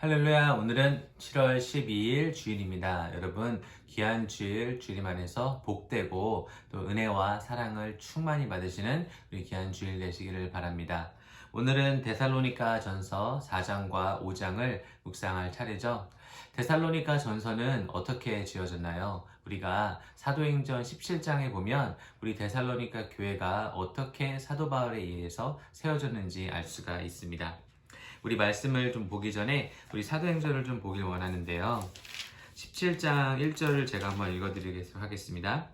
할렐루야. 오늘은 7월 12일 주일입니다. 여러분, 귀한 주일 주님 안에서 복되고 또 은혜와 사랑을 충만히 받으시는 우리 귀한 주일 되시기를 바랍니다. 오늘은 데살로니가 전서 4장과 5장을 묵상할 차례죠. 데살로니가 전서는 어떻게 지어졌나요? 우리가 사도행전 17장에 보면 우리 데살로니가 교회가 어떻게 사도 바울에 의해서 세워졌는지 알 수가 있습니다. 우리 말씀을 좀 보기 전에 우리 사도행전을 좀 보길 원하는데요. 17장 1절을 제가 한번 읽어드리겠습니다. 하겠습니다.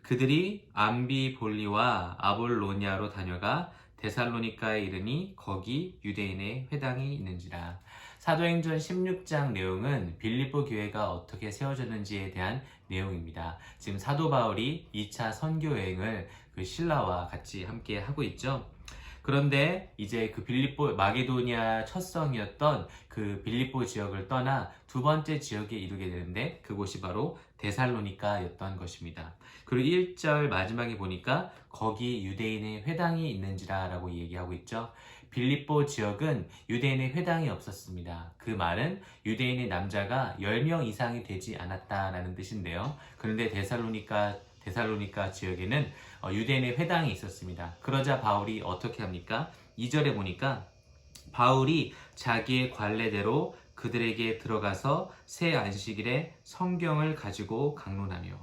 그들이 암비볼리와 아볼로니아로 다녀가 데살로니카에 이르니 거기 유대인의 회당이 있는지라. 사도행전 16장 내용은 빌립보 교회가 어떻게 세워졌는지에 대한 내용입니다. 지금 사도 바울이 2차 선교 여행을 그 신라와 같이 함께 하고 있죠. 그런데 이제 그 빌립보 마게도니아 첫 성이었던 그 빌립보 지역을 떠나 두 번째 지역에 이르게 되는데 그곳이 바로 데살로니카였던 것입니다. 그리고 1절 마지막에 보니까 거기 유대인의 회당이 있는지라 라고 얘기하고 있죠. 빌립보 지역은 유대인의 회당이 없었습니다. 그 말은 유대인의 남자가 10명 이상이 되지 않았다라는 뜻인데요. 그런데 데살로니카 지역에는 유대인의 회당이 있었습니다. 그러자 바울이 어떻게 합니까? 2절에 보니까 바울이 자기의 관례대로 그들에게 들어가서 새 안식일에 성경을 가지고 강론하며,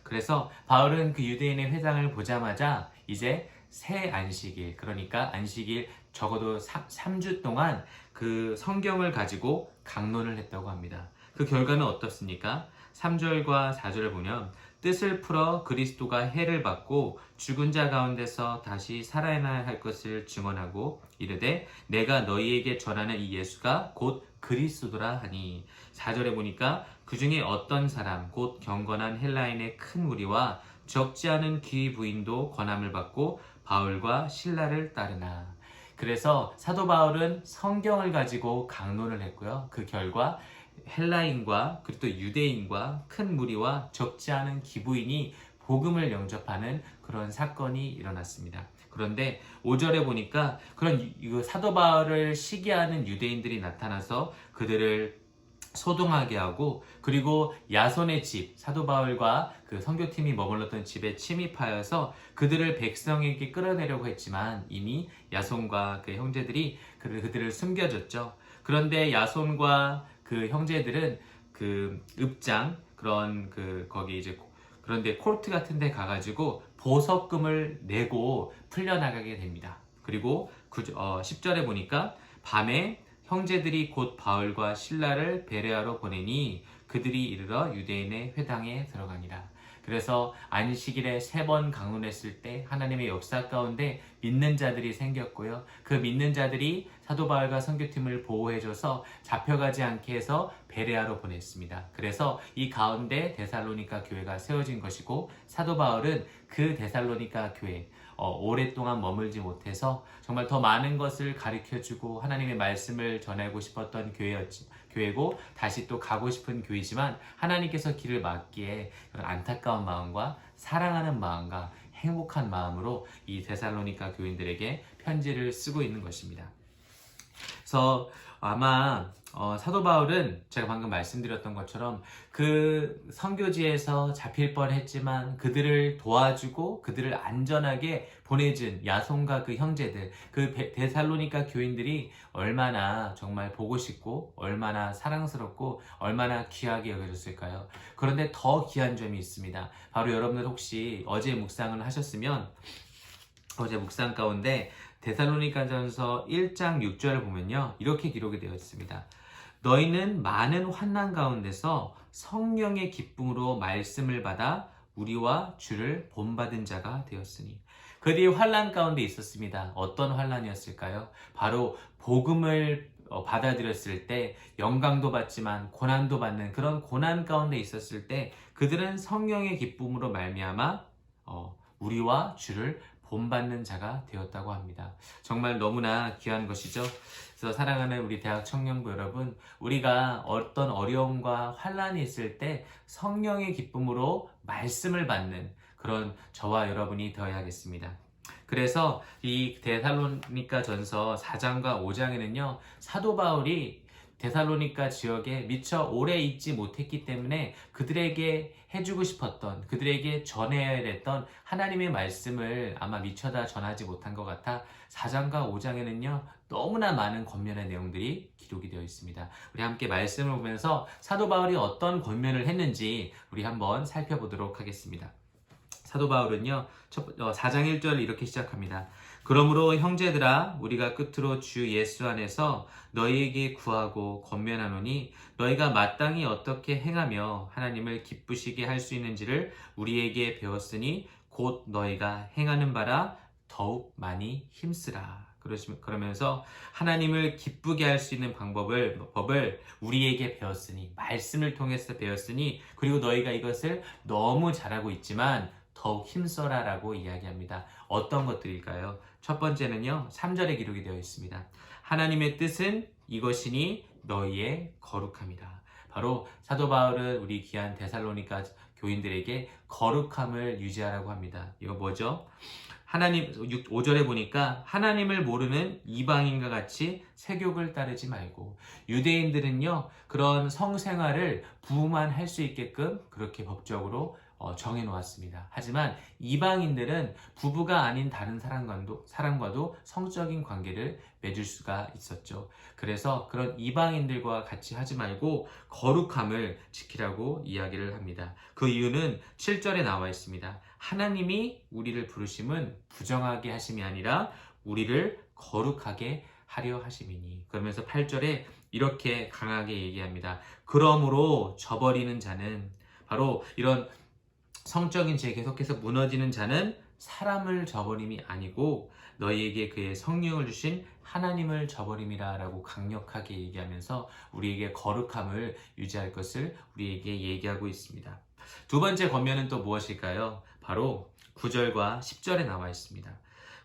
그래서 바울은 그 유대인의 회당을 보자마자 이제 새 안식일, 그러니까 안식일 적어도 3주 동안 그 성경을 가지고 강론을 했다고 합니다. 그 결과는 어떻습니까? 3절과 4절을 보면 뜻을 풀어 그리스도가 해를 받고 죽은 자 가운데서 다시 살아나야 할 것을 증언하고 이르되 내가 너희에게 전하는 이 예수가 곧 그리스도라 하니, 4절에 보니까 그 중에 어떤 사람 곧 경건한 헬라인의 큰 무리와 적지 않은 귀 부인도 권함을 받고 바울과 신라를 따르나. 그래서 사도 바울은 성경을 가지고 강론을 했고요. 그 결과 헬라인과 그리고 또 유대인과 큰 무리와 적지 않은 기부인이 복음을 영접하는 그런 사건이 일어났습니다. 그런데 5절에 보니까 그런 사도 바울을 시기하는 유대인들이 나타나서 그들을 소동하게 하고, 그리고 야손의 집, 사도 바울과 그 선교팀이 머물렀던 집에 침입하여서 그들을 백성에게 끌어내려고 했지만 이미 야손과 그 형제들이 그들을 숨겨줬죠. 그런데 야손과 그 형제들은 그 읍장 거기 이제 그런데 콜트 같은 데 가가지고 보석금을 내고 풀려나가게 됩니다. 그리고 10절에 보니까 밤에 형제들이 곧 바울과 신라를 베레아로 보내니 그들이 이르러 유대인의 회당에 들어가니라. 그래서 안식일에 3번 강론했을 때 하나님의 역사 가운데 믿는 자들이 생겼고요. 그 믿는 자들이 사도 바울과 선교팀을 보호해줘서 잡혀가지 않게 해서 베레아로 보냈습니다. 그래서 이 가운데 데살로니가 교회가 세워진 것이고, 사도 바울은 그 데살로니가 교회 오랫동안 머물지 못해서 정말 더 많은 것을 가르쳐주고 하나님의 말씀을 전하고 싶었던 교회고 다시 또 가고 싶은 교회지만 하나님께서 길을 막기에 안타까운 마음과 사랑하는 마음과 행복한 마음으로 이 데살로니가 교인들에게 편지를 쓰고 있는 것입니다. 그래서 아마 사도 바울은 제가 방금 말씀드렸던 것처럼 그 선교지에서 잡힐 뻔했지만 그들을 도와주고 그들을 안전하게 보내준 야손과 그 형제들, 그 데살로니가 교인들이 얼마나 정말 보고 싶고 얼마나 사랑스럽고 얼마나 귀하게 여겨졌을까요? 그런데 더 귀한 점이 있습니다. 바로 여러분들 혹시 어제 묵상을 하셨으면 어제 묵상 가운데 데살로니가전서 1장 6절을 보면요, 이렇게 기록이 되어 있습니다. 너희는 많은 환난 가운데서 성령의 기쁨으로 말씀을 받아 우리와 주를 본받은 자가 되었으니. 그들이 환난 가운데 있었습니다. 어떤 환난이었을까요? 바로 복음을 받아들였을 때 영광도 받지만 고난도 받는 그런 고난 가운데 있었을 때 그들은 성령의 기쁨으로 말미암아 우리와 주를 본받는 자가 되었다고 합니다. 정말 너무나 귀한 것이죠. 그래서 사랑하는 우리 대학 청년부 여러분, 우리가 어떤 어려움과 환난이 있을 때 성령의 기쁨으로 말씀을 받는 그런 저와 여러분이 되어야겠습니다. 그래서 이 데살로니가 전서 4장과 5장에는요, 사도 바울이 데살로니가 지역에 미처 오래 있지 못했기 때문에 그들에게 해주고 싶었던, 그들에게 전해야 됐던 하나님의 말씀을 아마 미처 다 전하지 못한 것 같아 4장과 5장에는요 너무나 많은 권면의 내용들이 기록이 되어 있습니다. 우리 함께 말씀을 보면서 사도 바울이 어떤 권면을 했는지 우리 한번 살펴보도록 하겠습니다. 사도 바울은요 4장 1절을 이렇게 시작합니다. 그러므로 형제들아 우리가 끝으로 주 예수 안에서 너희에게 구하고 권면하노니 너희가 마땅히 어떻게 행하며 하나님을 기쁘시게 할 수 있는지를 우리에게 배웠으니 곧 너희가 행하는 바라 더욱 많이 힘쓰라. 그러면서 하나님을 기쁘게 할 수 있는 법을 우리에게 배웠으니, 말씀을 통해서 배웠으니, 그리고 너희가 이것을 너무 잘하고 있지만 더욱 힘써라 라고 이야기합니다. 어떤 것들일까요? 첫 번째는요 3절에 기록이 되어 있습니다. 하나님의 뜻은 이것이니 너희의 거룩함이라. 바로 사도 바울은 우리 귀한 데살로니가 교인들에게 거룩함을 유지하라고 합니다. 이거 뭐죠? 하나님 5절에 보니까 하나님을 모르는 이방인과 같이 세욕을 따르지 말고, 유대인들은요 그런 성생활을 부부만 할 수 있게끔 그렇게 법적으로 정해 놓았습니다. 하지만 이방인들은 부부가 아닌 다른 사람과도 성적인 관계를 맺을 수가 있었죠. 그래서 그런 이방인들과 같이 하지 말고 거룩함을 지키라고 이야기를 합니다. 그 이유는 7절에 나와 있습니다. 하나님이 우리를 부르심은 부정하게 하심이 아니라 우리를 거룩하게 하려 하심이니. 그러면서 8절에 이렇게 강하게 얘기합니다. 그러므로 저버리는 자는, 바로 이런 성적인 죄에 계속해서 무너지는 자는 사람을 저버림이 아니고 너희에게 그의 성령을 주신 하나님을 저버림이라 라고 강력하게 얘기하면서 우리에게 거룩함을 유지할 것을 우리에게 얘기하고 있습니다. 두 번째 권면은 또 무엇일까요? 바로 9절과 10절에 나와 있습니다.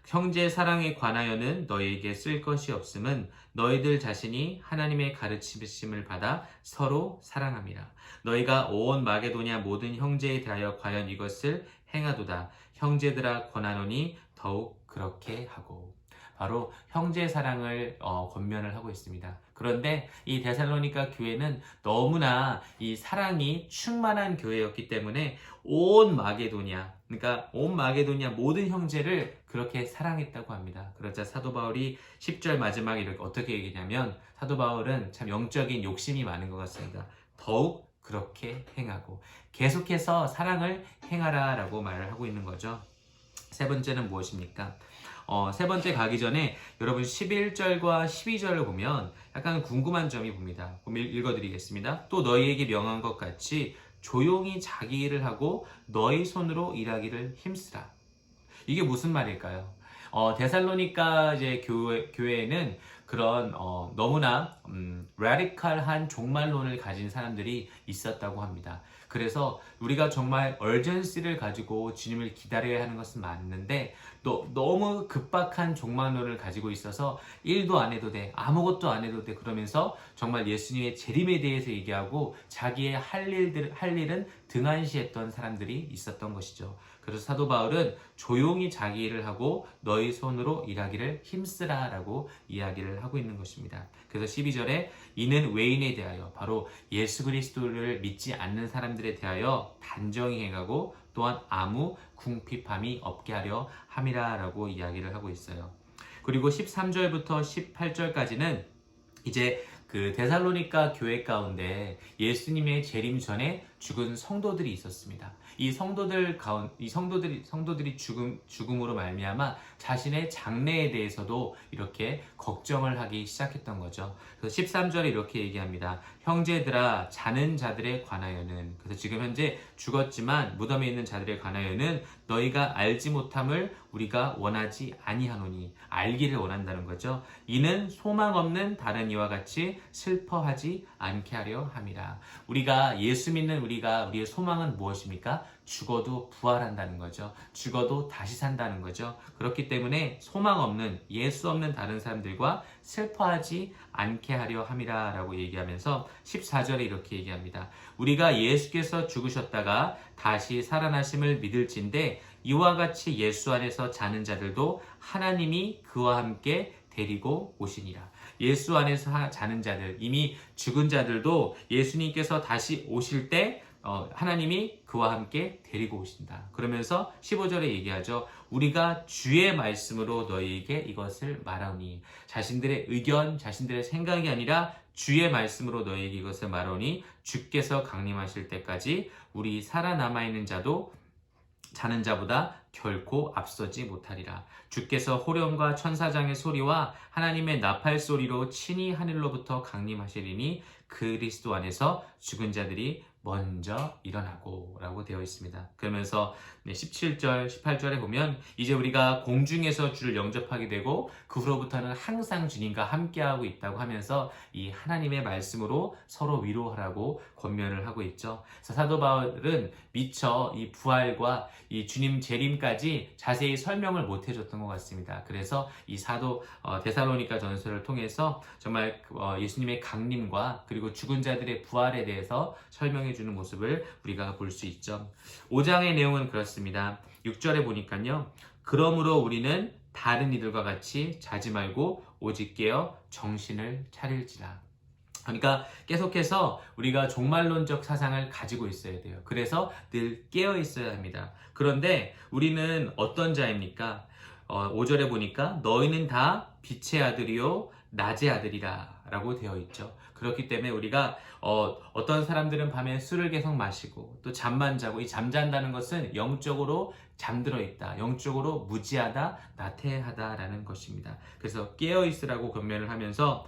형제 사랑에 관하여는 너희에게 쓸 것이 없음은 너희들 자신이 하나님의 가르치심을 받아 서로 사랑함이라. 너희가 온 마게도냐 모든 형제에 대하여 과연 이것을 행하도다. 형제들아 권하노니 더욱 그렇게 하고. 바로 형제 사랑을 권면을 하고 있습니다. 그런데 이 데살로니가 교회는 너무나 이 사랑이 충만한 교회였기 때문에 온 마게도냐, 그러니까 온 마게도냐 모든 형제를 그렇게 사랑했다고 합니다. 그러자 사도 바울이 10절 마지막에 이렇게 어떻게 얘기냐면, 사도 바울은 참 영적인 욕심이 많은 것 같습니다. 더욱 그렇게 행하고, 계속해서 사랑을 행하라 라고 말을 하고 있는 거죠. 세 번째는 무엇입니까? 세 번째 가기 전에 여러분 11절과 12절을 보면 약간 궁금한 점이 봅니다. 읽어드리겠습니다. 또 너희에게 명한 것 같이 조용히 자기 일을 하고 너희 손으로 일하기를 힘쓰라. 이게 무슨 말일까요? 데살로니가 이제 교회에는 그런 너무나 라디칼한 종말론을 가진 사람들이 있었다고 합니다. 그래서 우리가 정말 얼전시를 가지고 주님을 기다려야 하는 것은 맞는데 너무 급박한 종말론을 가지고 있어서 일도 안 해도 돼, 아무것도 안 해도 돼 그러면서 정말 예수님의 재림에 대해서 얘기하고 자기의 할 일은 등한시했던 사람들이 있었던 것이죠. 그래서 사도 바울은 조용히 자기 일을 하고 너희 손으로 일하기를 힘쓰라 라고 이야기를 하고 있는 것입니다. 그래서 12절에 이는 외인에 대하여, 바로 예수 그리스도를 믿지 않는 사람들에 대하여 단정히 행하고 또한 아무 궁핍함이 없게 하려 함이라 라고 이야기를 하고 있어요. 그리고 13절부터 18절까지는 이제 그 데살로니가 교회 가운데 예수님의 재림 전에 죽은 성도들이 있었습니다. 이 성도들이 죽음으로 말미암아 자신의 장래에 대해서도 이렇게 걱정을 하기 시작했던 거죠. 그래서 13절에 이렇게 얘기합니다. 형제들아 자는 자들에 관하여는, 그래서 지금 현재 죽었지만 무덤에 있는 자들에 관하여는 너희가 알지 못함을 우리가 원하지 아니하노니, 알기를 원한다는 거죠. 이는 소망 없는 다른 이와 같이 슬퍼하지 않게 하려 함이라. 우리가 예수 믿는 우리의 소망은 무엇입니까? 죽어도 부활한다는 거죠. 죽어도 다시 산다는 거죠. 그렇기 때문에 소망 없는, 예수 없는 다른 사람들과 슬퍼하지 않게 하려 함이라 라고 얘기하면서 14절에 이렇게 얘기합니다. 우리가 예수께서 죽으셨다가 다시 살아나심을 믿을진데 이와 같이 예수 안에서 자는 자들도 하나님이 그와 함께 데리고 오시니라. 예수 안에서 자는 자들, 이미 죽은 자들도 예수님께서 다시 오실 때 하나님이 그와 함께 데리고 오신다. 그러면서 15절에 얘기하죠. 우리가 주의 말씀으로 너희에게 이것을 말하오니, 자신들의 의견, 자신들의 생각이 아니라 주의 말씀으로 너희에게 이것을 말하오니 주께서 강림하실 때까지 우리 살아남아 있는 자도 자는 자보다 결코 앞서지 못하리라. 주께서 호령과 천사장의 소리와 하나님의 나팔 소리로 친히 하늘로부터 강림하시리니 그리스도 안에서 죽은 자들이 먼저 일어나고 라고 되어 있습니다. 그러면서 17절, 18절에 보면 이제 우리가 공중에서 주를 영접하게 되고 그 후로부터는 항상 주님과 함께하고 있다고 하면서 이 하나님의 말씀으로 서로 위로하라고 권면을 하고 있죠. 그래서 사도 바울은 미처 이 부활과 이 주님 재림까지 자세히 설명을 못 해줬던 것 같습니다. 그래서 이 사도 데살로니가 전서를 통해서 정말 예수님의 강림과 그리고 죽은 자들의 부활에 대해서 설명해 주는 모습을 우리가 볼 수 있죠. 5장의 내용은 그렇습니다. 6절에 보니까요. 그러므로 우리는 다른 이들과 같이 자지 말고 오직 깨어 정신을 차릴지라. 그러니까 계속해서 우리가 종말론적 사상을 가지고 있어야 돼요. 그래서 늘 깨어 있어야 합니다. 그런데 우리는 어떤 자입니까? 5절에 보니까 너희는 다 빛의 아들이요 낮의 아들이라 라고 되어 있죠. 그렇기 때문에 우리가 어떤 사람들은 밤에 술을 계속 마시고 또 잠만 자고, 이 잠잔다는 것은 영적으로 잠들어 있다, 영적으로 무지하다, 나태하다라는 것입니다. 그래서 깨어 있으라고 권면을 하면서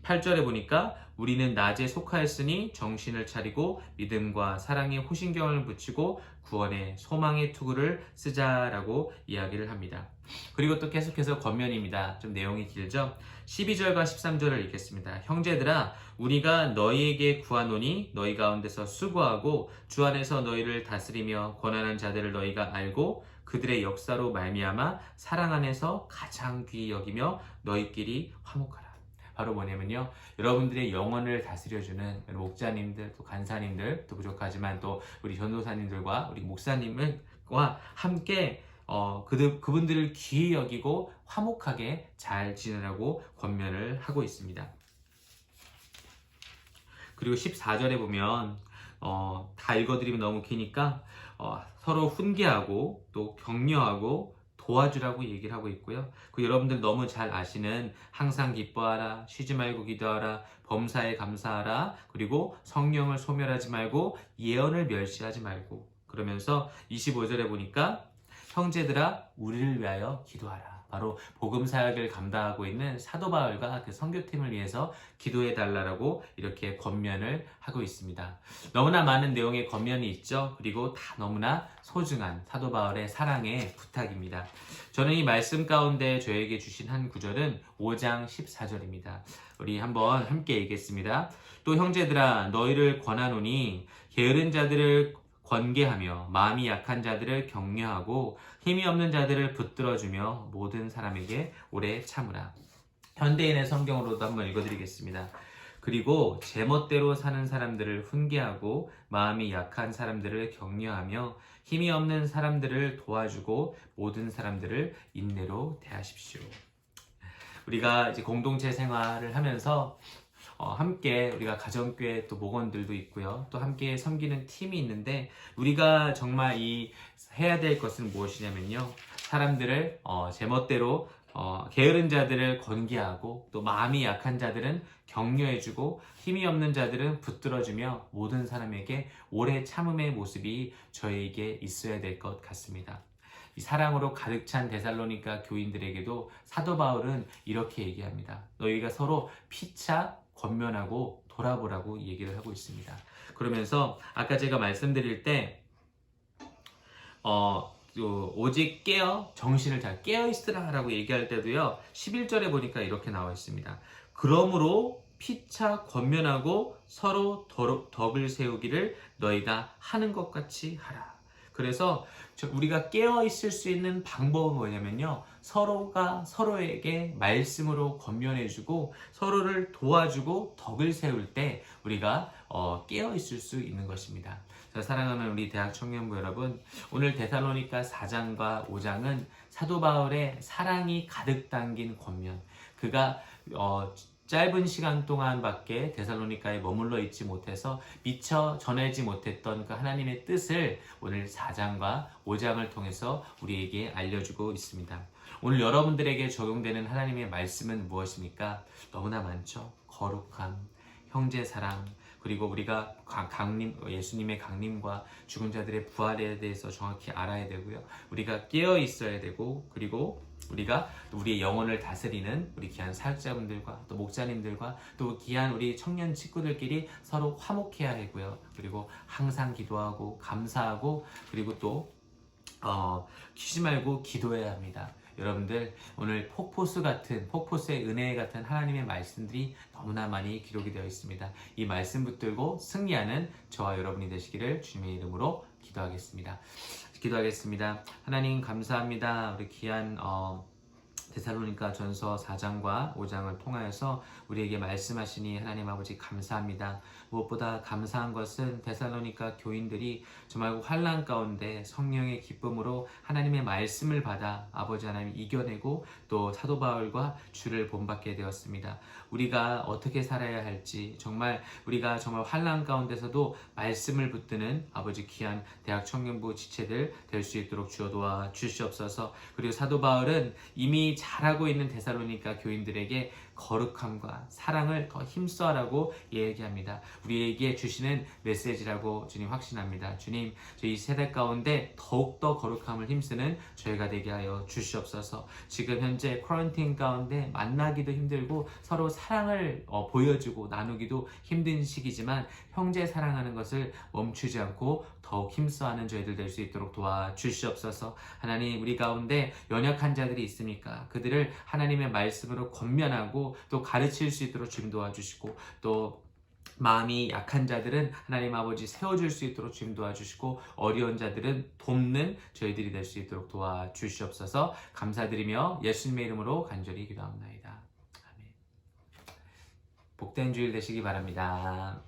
8절에 보니까 우리는 낮에 속하였으니 정신을 차리고 믿음과 사랑의 호신경을 붙이고 구원의 소망의 투구를 쓰자라고 이야기를 합니다. 그리고 또 계속해서 권면입니다. 좀 내용이 길죠? 12절과 13절을 읽겠습니다. 형제들아, 우리가 너희에게 구하노니 너희 가운데서 수고하고 주 안에서 너희를 다스리며 권한한 자들을 너희가 알고 그들의 역사로 말미암아 사랑 안에서 가장 귀히 여기며 너희끼리 화목하라. 바로 뭐냐면요, 여러분들의 영혼을 다스려주는 목자님들, 또 간사님들, 또 부족하지만 또 우리 전도사님들과 우리 목사님과 함께 그분들을 귀히 여기고 화목하게 잘 지내라고 권면을 하고 있습니다. 그리고 14절에 보면 다 읽어드리면 너무 기니까 서로 훈계하고 또 격려하고 도와주라고 얘기를 하고 있고요. 그 여러분들 너무 잘 아시는 항상 기뻐하라, 쉬지 말고 기도하라, 범사에 감사하라, 그리고 성령을 소멸하지 말고 예언을 멸시하지 말고, 그러면서 25절에 보니까 형제들아 우리를 위하여 기도하라. 바로 복음 사역을 감당하고 있는 사도 바울과 그 선교팀을 위해서 기도해 달라고 이렇게 권면을 하고 있습니다. 너무나 많은 내용의 권면이 있죠. 그리고 다 너무나 소중한 사도 바울의 사랑의 부탁입니다. 저는 이 말씀 가운데 저에게 주신 한 구절은 5장 14절입니다. 우리 한번 함께 읽겠습니다. 또 형제들아 너희를 권하노니 게으른 자들을 권계하며 마음이 약한 자들을 격려하고 힘이 없는 자들을 붙들어주며 모든 사람에게 오래 참으라. 현대인의 성경으로도 한번 읽어드리겠습니다. 그리고 제멋대로 사는 사람들을 훈계하고 마음이 약한 사람들을 격려하며 힘이 없는 사람들을 도와주고 모든 사람들을 인내로 대하십시오. 우리가 이제 공동체 생활을 하면서 함께 우리가 가정교회 또 목원들도 있고요. 또 함께 섬기는 팀이 있는데 우리가 정말 해야 될 것은 무엇이냐면요. 사람들을 제멋대로 게으른 자들을 권계하고 또 마음이 약한 자들은 격려해주고 힘이 없는 자들은 붙들어주며 모든 사람에게 오래 참음의 모습이 저에게 있어야 될 것 같습니다. 이 사랑으로 가득 찬 데살로니가 교인들에게도 사도 바울은 이렇게 얘기합니다. 너희가 서로 피차 권면하고 돌아보라고 얘기를 하고 있습니다. 그러면서 아까 제가 말씀드릴 때 오직 깨어 정신을 잘 깨어 있으라 라고 얘기할 때도요, 11절에 보니까 이렇게 나와 있습니다. 그러므로 피차 권면하고 서로 덕을 세우기를 너희가 하는 것 같이 하라. 그래서 우리가 깨어 있을 수 있는 방법은 뭐냐면요, 서로가 서로에게 말씀으로 권면해주고 서로를 도와주고 덕을 세울 때 우리가 깨어 있을 수 있는 것입니다. 자, 사랑하는 우리 대학 청년부 여러분, 오늘 데살로니가 4장과 5장은 사도 바울의 사랑이 가득 담긴 권면, 그가 짧은 시간 동안밖에 데살로니가에 머물러 있지 못해서 미처 전하지 못했던 그 하나님의 뜻을 오늘 4장과 5장을 통해서 우리에게 알려주고 있습니다. 오늘 여러분들에게 적용되는 하나님의 말씀은 무엇입니까? 너무나 많죠. 거룩함, 형제 사랑, 그리고 우리가 예수님의 강림과 죽은 자들의 부활에 대해서 정확히 알아야 되고요. 우리가 깨어 있어야 되고, 그리고 우리가 우리의 영혼을 다스리는 우리 귀한 사역자분들과 또 목자님들과 또 귀한 우리 청년 친구들끼리 서로 화목해야 하고요. 그리고 항상 기도하고 감사하고, 그리고 또 쉬지 말고 기도해야 합니다. 여러분들, 오늘 폭포수의 은혜 같은 하나님의 말씀들이 너무나 많이 기록이 되어 있습니다. 이 말씀 붙들고 승리하는 저와 여러분이 되시기를 주님의 이름으로 기도하겠습니다. 하나님 감사합니다. 우리 귀한 데살로니가 전서 4장과 5장을 통하여서 우리에게 말씀하시니 하나님 아버지 감사합니다. 무엇보다 감사한 것은 데살로니가 교인들이 정말 환난 가운데 성령의 기쁨으로 하나님의 말씀을 받아 아버지 하나님 이겨내고 또 사도 바울과 주를 본받게 되었습니다. 우리가 어떻게 살아야 할지, 우리가 정말 환난 가운데서도 말씀을 붙드는 아버지 귀한 대학 청년부 지체들 될 수 있도록 주여 도와 주시옵소서. 그리고 사도 바울은 이미 잘하고 있는 데살로니가 교인들에게 거룩함과 사랑을 더 힘써하라고 얘기합니다. 우리에게 주시는 메시지라고 주님 확신합니다. 주님, 저희 세대 가운데 더욱더 거룩함을 힘쓰는 저희가 되게 하여 주시옵소서. 지금 현재 쿼런틴 가운데 만나기도 힘들고 서로 사랑을 보여주고 나누기도 힘든 시기지만 형제 사랑하는 것을 멈추지 않고 더욱 힘써하는 저희들 될 수 있도록 도와주시옵소서. 하나님, 우리 가운데 연약한 자들이 있습니까? 그들을 하나님의 말씀으로 권면하고 또 가르칠 수 있도록 주님 도와주시고, 또 마음이 약한 자들은 하나님 아버지 세워줄 수 있도록 주님 도와주시고, 어려운 자들은 돕는 저희들이 될 수 있도록 도와주시옵소서. 감사드리며 예수님의 이름으로 간절히 기도합니다. 아멘. 복된 주일 되시기 바랍니다.